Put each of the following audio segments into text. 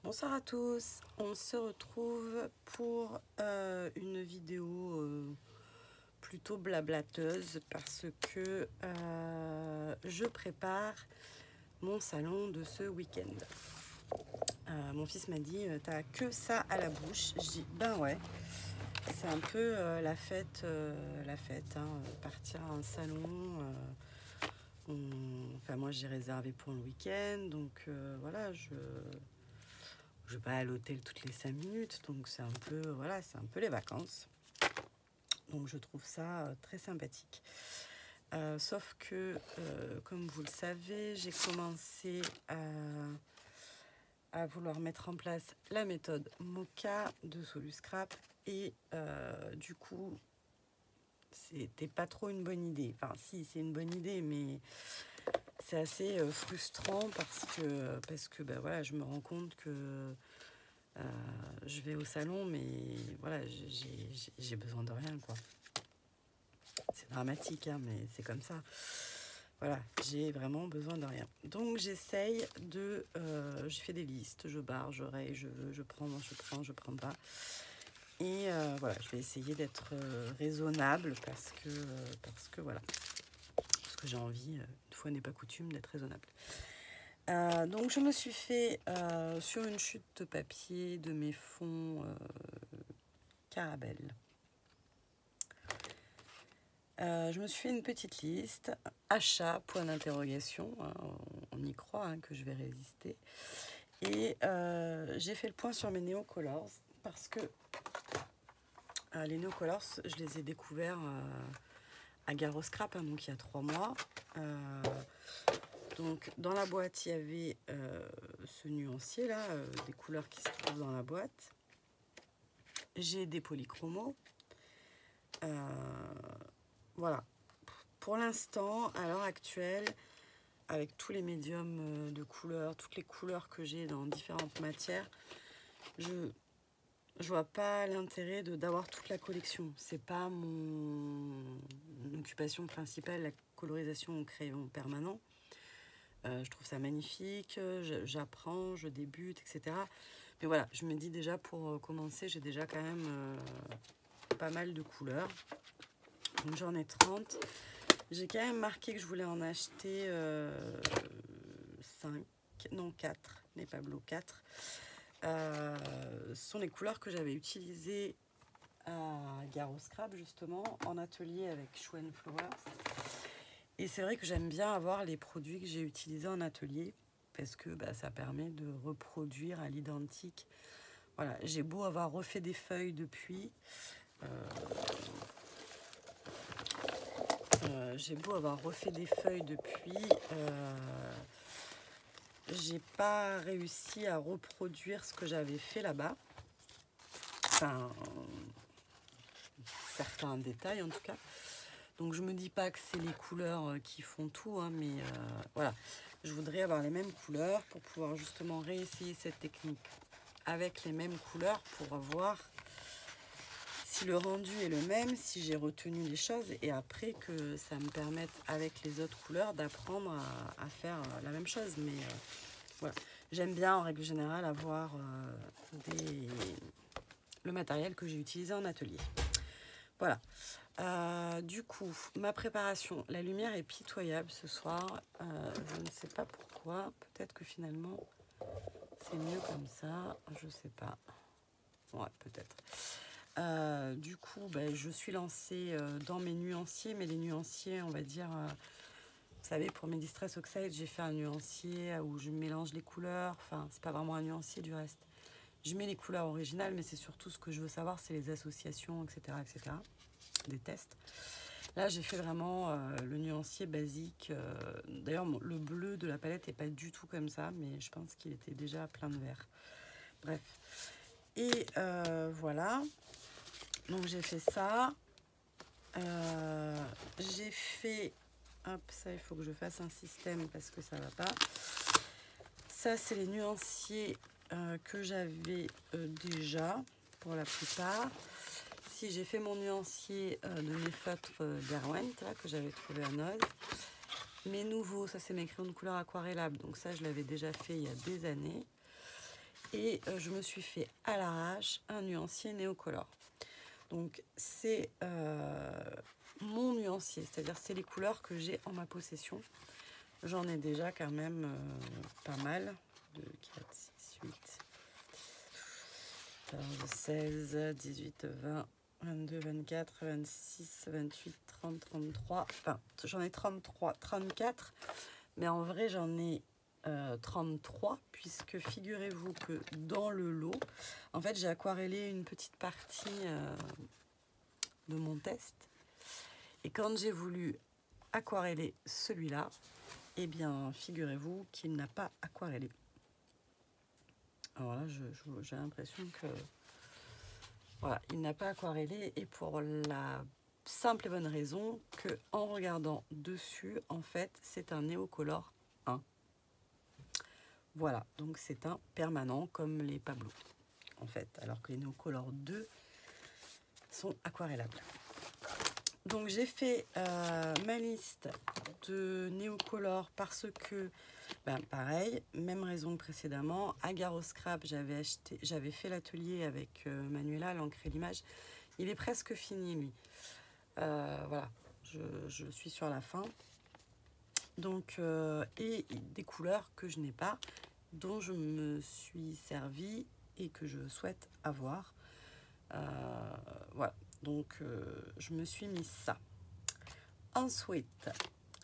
Bonsoir à tous, on se retrouve pour une vidéo plutôt blablateuse parce que je prépare mon salon de ce week-end. Mon fils m'a dit t'as que ça à la bouche. Je dis ben ouais, c'est un peu la fête, hein, partir à un salon. Enfin moi j'ai réservé pour le week-end, donc voilà, je vais pas à l'hôtel toutes les 5 minutes, donc c'est un peu, voilà, c'est un peu les vacances. Donc je trouve ça très sympathique. Sauf que, comme vous le savez, j'ai commencé à vouloir mettre en place la méthode Mocha de Soluscrap et du coup, c'était pas trop une bonne idée. Enfin, si, c'est une bonne idée, mais c'est assez frustrant parce que ben, voilà, je me rends compte que je vais au salon, mais voilà, j'ai besoin de rien, quoi. C'est dramatique, hein, mais c'est comme ça. Voilà, j'ai vraiment besoin de rien. Donc j'essaye de... je fais des listes, je barre, je raye, je prends, je prends pas. Et voilà, je vais essayer d'être raisonnable parce que voilà. Parce que j'ai envie, une fois n'est pas coutume, d'être raisonnable. Donc je me suis fait sur une chute de papier de mes fonds Caramel. Je me suis fait une petite liste, achat, point d'interrogation, hein, on y croit hein, que je vais résister. Et j'ai fait le point sur mes Neocolors parce que les Neocolors, je les ai découverts à Garoscrap, hein, donc il y a 3 mois. Donc dans la boîte, il y avait ce nuancier là, des couleurs qui se trouvent dans la boîte. J'ai des polychromos. Voilà. Pour l'instant, à l'heure actuelle, avec tous les médiums de couleurs, toutes les couleurs que j'ai dans différentes matières, je vois pas l'intérêt d'avoir toute la collection. C'est pas mon occupation principale, la colorisation au crayon permanent. Je trouve ça magnifique, j'apprends, je débute, etc. Mais voilà, je me dis déjà pour commencer, j'ai déjà quand même pas mal de couleurs. Donc j'en ai 30. J'ai quand même marqué que je voulais en acheter 5, non 4, les Pablo 4. Ce sont les couleurs que j'avais utilisées à Garoscrap justement, en atelier avec Schwen Flowers. Et c'est vrai que j'aime bien avoir les produits que j'ai utilisés en atelier parce que bah, ça permet de reproduire à l'identique. Voilà, j'ai beau avoir refait des feuilles depuis. J'ai pas réussi à reproduire ce que j'avais fait là-bas. Enfin, certains détails en tout cas. Donc je me dis pas que c'est les couleurs qui font tout, hein, mais voilà. Je voudrais avoir les mêmes couleurs pour pouvoir justement réessayer cette technique avec les mêmes couleurs pour voir si le rendu est le même, si j'ai retenu les choses et après que ça me permette avec les autres couleurs d'apprendre à faire la même chose. Mais voilà, j'aime bien en règle générale avoir le matériel que j'ai utilisé en atelier. Voilà. Du coup, ma préparation, la lumière est pitoyable ce soir. Je ne sais pas pourquoi. Peut-être que finalement, c'est mieux comme ça. Je sais pas. Ouais, peut-être. Du coup, ben, je suis lancée dans mes nuanciers, mais les nuanciers, on va dire, vous savez, pour mes Distress Oxide, j'ai fait un nuancier où je mélange les couleurs. Enfin, c'est pas vraiment un nuancier du reste. Je mets les couleurs originales, mais c'est surtout ce que je veux savoir, c'est les associations, etc., etc., des tests. Là, j'ai fait vraiment le nuancier basique. D'ailleurs, le bleu de la palette n'est pas du tout comme ça, mais je pense qu'il était déjà plein de vert. Bref. Et voilà. Donc, j'ai fait ça. J'ai fait... Hop, ça, il faut que je fasse un système parce que ça ne va pas. Ça, c'est les nuanciers que j'avais déjà, pour la plupart. Si j'ai fait mon nuancier de mes feutres Derwent, que j'avais trouvé à Noz. Mes nouveaux, ça c'est mes crayons de couleur aquarellables. Donc ça, je l'avais déjà fait il y a des années. Et je me suis fait à l'arrache un nuancier Neocolor. Donc c'est mon nuancier, c'est-à-dire c'est les couleurs que j'ai en ma possession. J'en ai déjà quand même pas mal. 2, 4, 6, 8, 14, 16, 18, 20, 22, 24, 26, 28, 30, 33. Enfin, j'en ai 33, 34. Mais en vrai, j'en ai 33, puisque figurez-vous que dans le lot, en fait, j'ai aquarellé une petite partie de mon test. Et quand j'ai voulu aquareller celui-là, eh bien, figurez-vous qu'il n'a pas aquarellé. Alors là, j'ai l'impression que... Voilà, il n'a pas aquarellé, et pour la simple et bonne raison que en regardant dessus, en fait, c'est un Neocolor 1. Voilà, donc c'est un permanent comme les Pablo, en fait, alors que les Neocolor 2 sont aquarellables. Donc j'ai fait ma liste de Neocolor parce que, ben, pareil, même raison que précédemment, à Garo Scrap, j'avais fait l'atelier avec Manuela, l'encre et l'image. Il est presque fini, lui. Voilà, je suis sur la fin. Donc, et des couleurs que je n'ai pas, dont je me suis servie et que je souhaite avoir. Voilà, donc je me suis mis ça. Ensuite,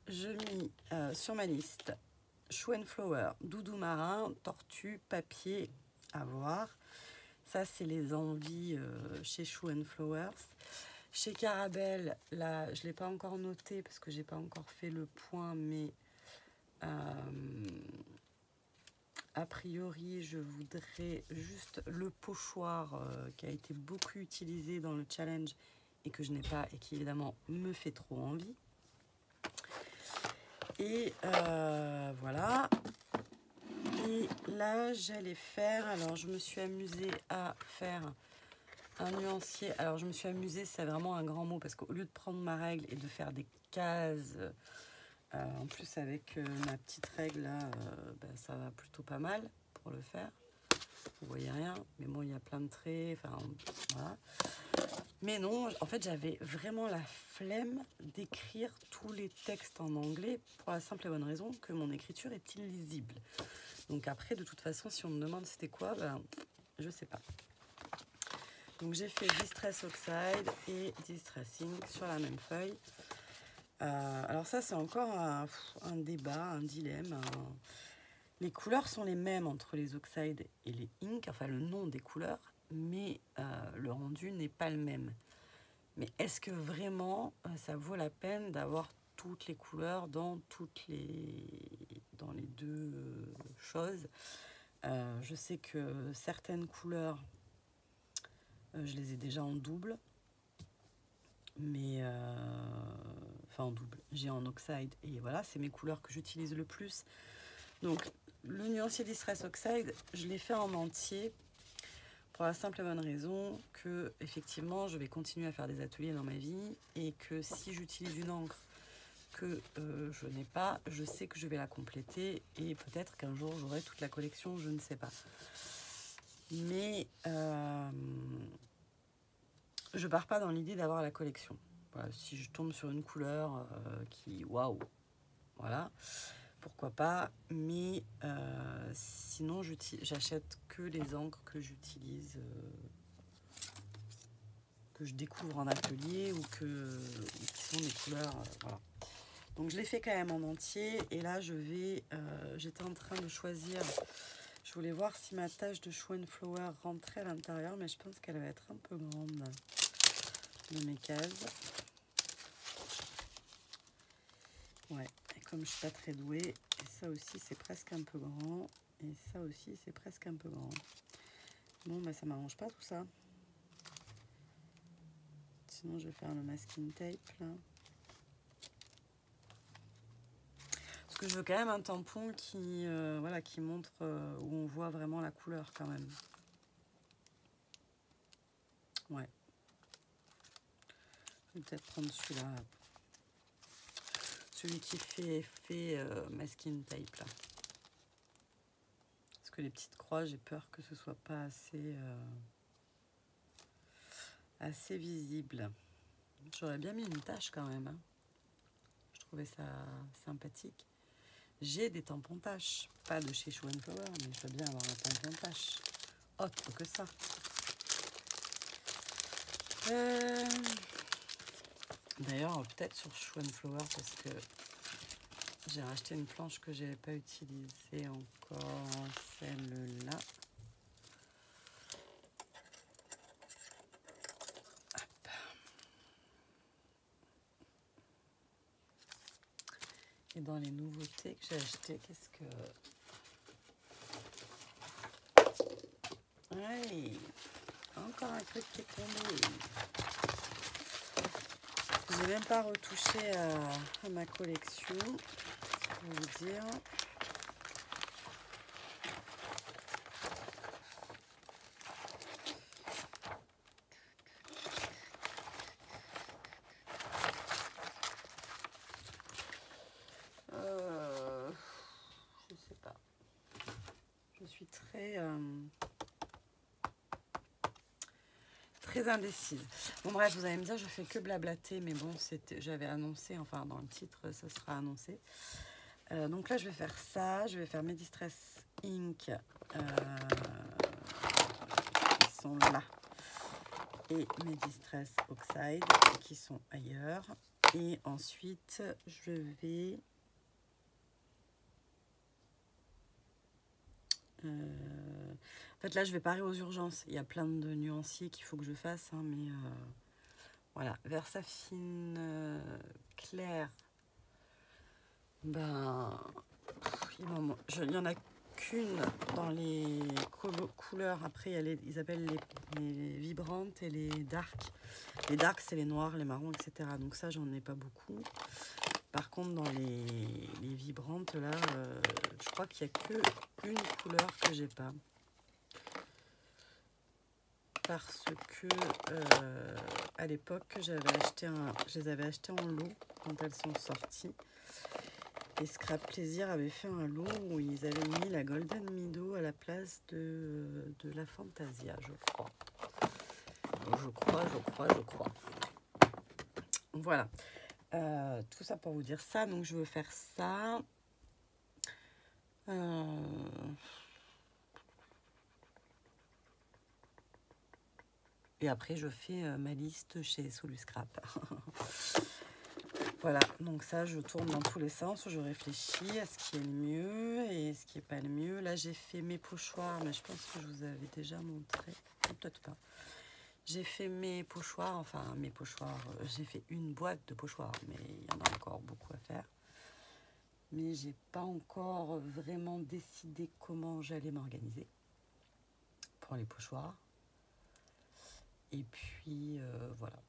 je mis sur ma liste Shoe and Flower, doudou marin, tortue, papier à voir. Ça, c'est les envies chez Shoe and Flowers. Chez Carabelle, là, je ne l'ai pas encore noté parce que je n'ai pas encore fait le point, mais a priori, je voudrais juste le pochoir qui a été beaucoup utilisé dans le challenge et que je n'ai pas et qui évidemment me fait trop envie. Et voilà. Et là, j'allais faire... Alors, je me suis amusée à faire un nuancier. Alors, je me suis amusée, c'est vraiment un grand mot, parce qu'au lieu de prendre ma règle et de faire des cases... en plus, avec ma petite règle, là, ben, ça va plutôt pas mal pour le faire. Vous voyez rien, mais bon, il y a plein de traits. Enfin, voilà. Mais non, en fait, j'avais vraiment la flemme d'écrire tous les textes en anglais pour la simple et bonne raison que mon écriture est illisible. Donc après, de toute façon, si on me demande c'était quoi, ben, je sais pas. Donc j'ai fait Distress Oxide et Distressing sur la même feuille. Alors ça, c'est encore un débat, un dilemme. Les couleurs sont les mêmes entre les oxydes et les inks, enfin le nom des couleurs, mais le rendu n'est pas le même. Mais est-ce que vraiment ça vaut la peine d'avoir toutes les couleurs dans les deux choses? Je sais que certaines couleurs, je les ai déjà en double, mais enfin en double, j'ai en oxyde et voilà, c'est mes couleurs que j'utilise le plus. Donc le nuancier Distress Oxide, je l'ai fait en entier pour la simple et bonne raison que effectivement je vais continuer à faire des ateliers dans ma vie et que si j'utilise une encre que je n'ai pas, je sais que je vais la compléter et peut-être qu'un jour j'aurai toute la collection, je ne sais pas. Mais je pars pas dans l'idée d'avoir la collection. Voilà, si je tombe sur une couleur qui, waouh, voilà, pourquoi pas. Mais sinon, j'achète que les encres que j'utilise, que je découvre en atelier ou qui sont des couleurs, voilà. Donc je l'ai fait quand même en entier. Et là, j'étais en train de choisir. Je voulais voir si ma tâche de Shoe and Flower rentrait à l'intérieur, mais je pense qu'elle va être un peu grande de mes cases. Ouais, et comme je suis pas très douée, et ça aussi c'est presque un peu grand, et ça aussi c'est presque un peu grand. Bon, bah ça m'arrange pas tout ça. Sinon je vais faire le masking tape là. Parce que je veux quand même un tampon qui, voilà, qui montre où on voit vraiment la couleur quand même. Ouais. Je vais peut-être prendre celui-là. Celui qui fait masking tape là. Parce que les petites croix, j'ai peur que ce soit pas assez visible. J'aurais bien mis une tache quand même, hein. Je trouvais ça sympathique. J'ai des tampons taches, pas de chez Show & Flower, mais je veux bien avoir un tampon tache autre que ça. D'ailleurs, peut-être sur Show & Flower, parce que j'ai racheté une planche que je n'avais pas utilisée encore, celle-là. Et dans les nouveautés que j'ai achetées, qu'est-ce que... Ouais, encore un truc qui est tombé. J'ai même pas retouché à ma collection, pour vous dire. Je sais pas. Je suis très indécise. Bon bref, vous allez me dire, je fais que blablater, mais bon, j'avais annoncé, enfin dans le titre, ça sera annoncé. Donc là, je vais faire ça. Je vais faire mes Distress Ink qui sont là. Et mes Distress Oxide qui sont ailleurs. Et ensuite, je vais... En fait, là, je vais parer aux urgences. Il y a plein de nuanciers qu'il faut que je fasse, hein, mais voilà. Versafine claire. Ben, il y en a qu'une dans les couleurs. Après, ils appellent les vibrantes et les darks. Les darks, c'est les noirs, les marrons, etc. Donc ça, j'en ai pas beaucoup. Par contre, dans les vibrantes, là, je crois qu'il n'y a que une couleur que j'ai pas. Parce que à l'époque, je les avais achetées en lot quand elles sont sorties. Et Scrap Plaisir avait fait un lot où ils avaient mis la Golden Meadow à la place de la Fantasia, je crois. Je crois. Voilà. Tout ça pour vous dire ça. Donc, je veux faire ça. Et après, je fais ma liste chez Soluscrap. Voilà, donc ça, je tourne dans tous les sens, je réfléchis à ce qui est le mieux et ce qui n'est pas le mieux. Là, j'ai fait mes pochoirs, mais je pense que je vous avais déjà montré. Peut-être pas. J'ai fait mes pochoirs, j'ai fait une boîte de pochoirs, mais il y en a encore beaucoup à faire. Mais j'ai pas encore vraiment décidé comment j'allais m'organiser pour les pochoirs. Et puis, voilà,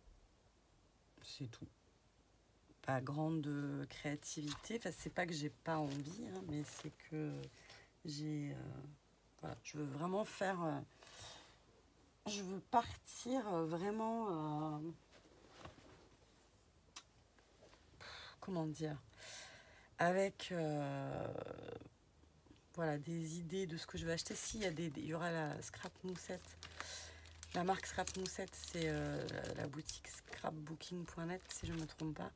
c'est tout. Pas grande créativité, enfin c'est pas que j'ai pas envie, hein, mais c'est que j'ai voilà, je veux vraiment faire je veux partir vraiment comment dire, avec voilà, des idées de ce que je vais acheter. Si il y aura la Scrap Moussette, la marque Scrap Moussette, c'est la boutique scrapbooking.net si je ne me trompe pas,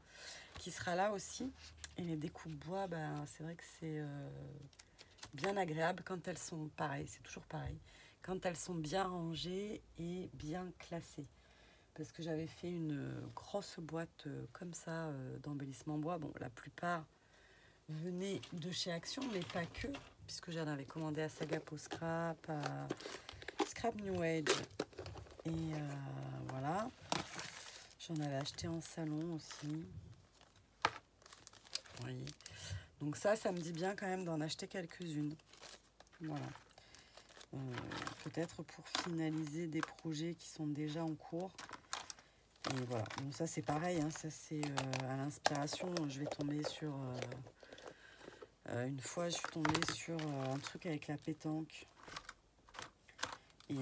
qui sera là aussi. Et les découpes bois, ben, c'est vrai que c'est bien agréable quand elles sont pareilles, c'est toujours pareil, quand elles sont bien rangées et bien classées. Parce que j'avais fait une grosse boîte comme ça d'embellissement bois. Bon, la plupart venaient de chez Action, mais pas que, puisque j'en avais commandé à Sagapo Scrap, à Scrap New Age. Et voilà. J'en avais acheté en salon aussi. Oui. Donc ça me dit bien quand même d'en acheter quelques-unes. Voilà. Peut-être pour finaliser des projets qui sont déjà en cours. Et voilà. Donc ça c'est pareil, hein. Ça c'est à l'inspiration. Je vais tomber sur... une fois je suis tombée sur un truc avec la pétanque. Et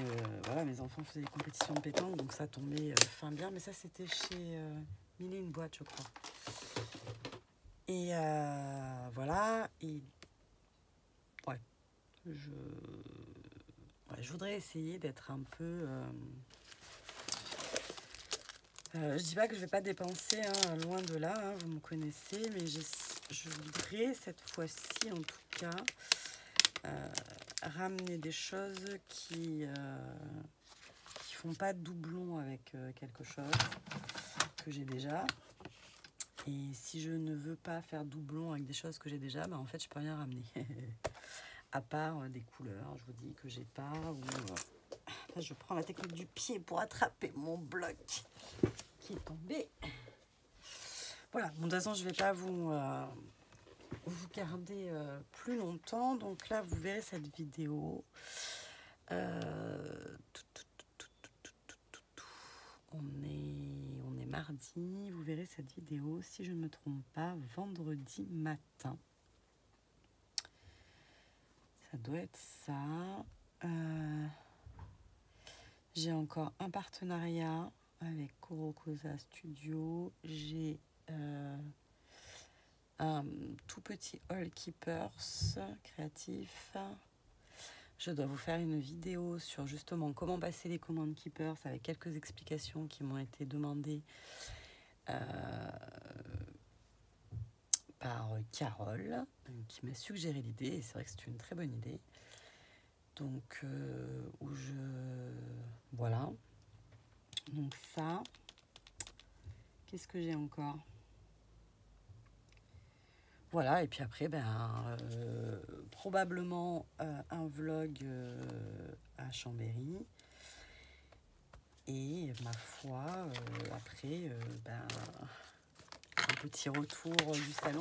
voilà, mes enfants faisaient des compétitions de pétanque, donc ça tombait fin bien. Mais ça c'était chez Mille et une boîte, je crois. Et voilà. Et ouais, je voudrais essayer d'être un peu... je dis pas que je vais pas dépenser, hein, loin de là, hein, vous me connaissez, mais je voudrais cette fois-ci, en tout cas, ramener des choses qui font pas doublon avec quelque chose que j'ai déjà. Et si je ne veux pas faire doublon avec des choses que j'ai déjà, bah en fait, je peux rien ramener. À part des couleurs, je vous dis que j'ai pas. Ou, là, je prends la technique du pied pour attraper mon bloc qui est tombé. Voilà, bon, de toute façon, je ne vais pas vous garder plus longtemps. Donc là, vous verrez cette vidéo. On est mardi. Vous verrez cette vidéo, si je ne me trompe pas, vendredi matin. Ça doit être ça. J'ai encore un partenariat avec Kurokosa Studio. J'ai un tout petit All Keepers créatif. Je dois vous faire une vidéo sur justement comment passer les commandes Keepers avec quelques explications qui m'ont été demandées par Carole, qui m'a suggéré l'idée, et c'est vrai que c'est une très bonne idée. Donc, voilà. Donc ça, qu'est-ce que j'ai encore? Voilà, et puis après, probablement un vlog à Chambéry. Et ma foi, après, un petit retour du salon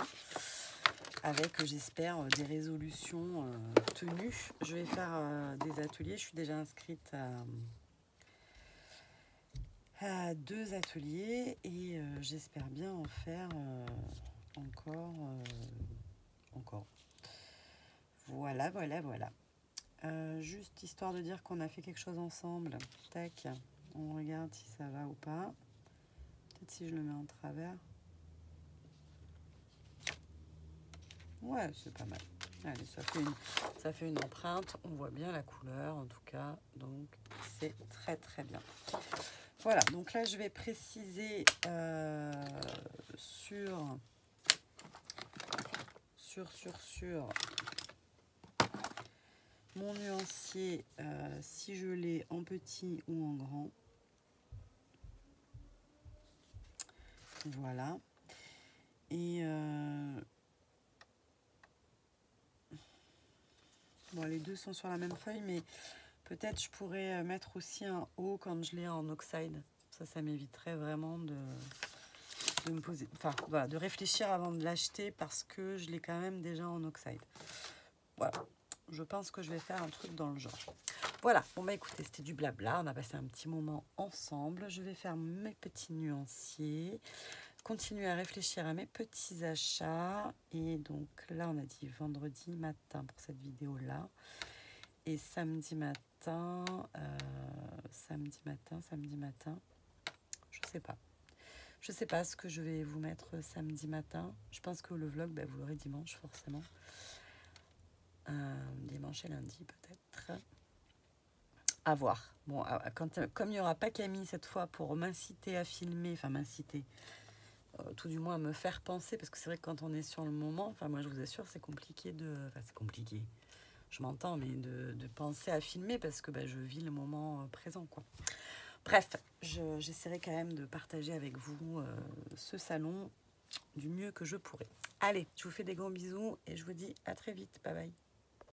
avec, j'espère, des résolutions tenues. Je vais faire des ateliers. Je suis déjà inscrite à 2 ateliers et j'espère bien en faire encore. Voilà. Juste histoire de dire qu'on a fait quelque chose ensemble. Tac, on regarde si ça va ou pas. Peut-être si je le mets en travers. Ouais, c'est pas mal. Allez, ça fait une empreinte. On voit bien la couleur en tout cas. Donc, c'est très très bien. Voilà, donc là, je vais préciser sur mon nuancier, si je l'ai en petit ou en grand. Voilà. Et bon, les deux sont sur la même feuille, mais peut-être je pourrais mettre aussi un haut quand je l'ai en oxyde. Ça m'éviterait vraiment de me poser, enfin voilà, de réfléchir avant de l'acheter parce que je l'ai quand même déjà en oxyde. Voilà, je pense que je vais faire un truc dans le genre. Voilà, bon bah écoutez, c'était du blabla, on a passé un petit moment ensemble. Je vais faire mes petits nuanciers, continuer à réfléchir à mes petits achats. Et donc là, on a dit vendredi matin pour cette vidéo-là. Et samedi matin, je sais pas ce que je vais vous mettre samedi matin. Je pense que le vlog, vous l'aurez dimanche forcément. Dimanche et lundi peut-être. À voir. Bon, comme il n'y aura pas Camille cette fois pour m'inciter à filmer, enfin m'inciter, tout du moins à me faire penser, parce que c'est vrai que quand on est sur le moment, enfin moi je vous assure, c'est compliqué c'est compliqué. Je m'entends, mais de penser à filmer parce que je vis le moment présent, quoi. Bref, j'essaierai quand même de partager avec vous ce salon du mieux que je pourrai. Allez, je vous fais des grands bisous et je vous dis à très vite. Bye bye.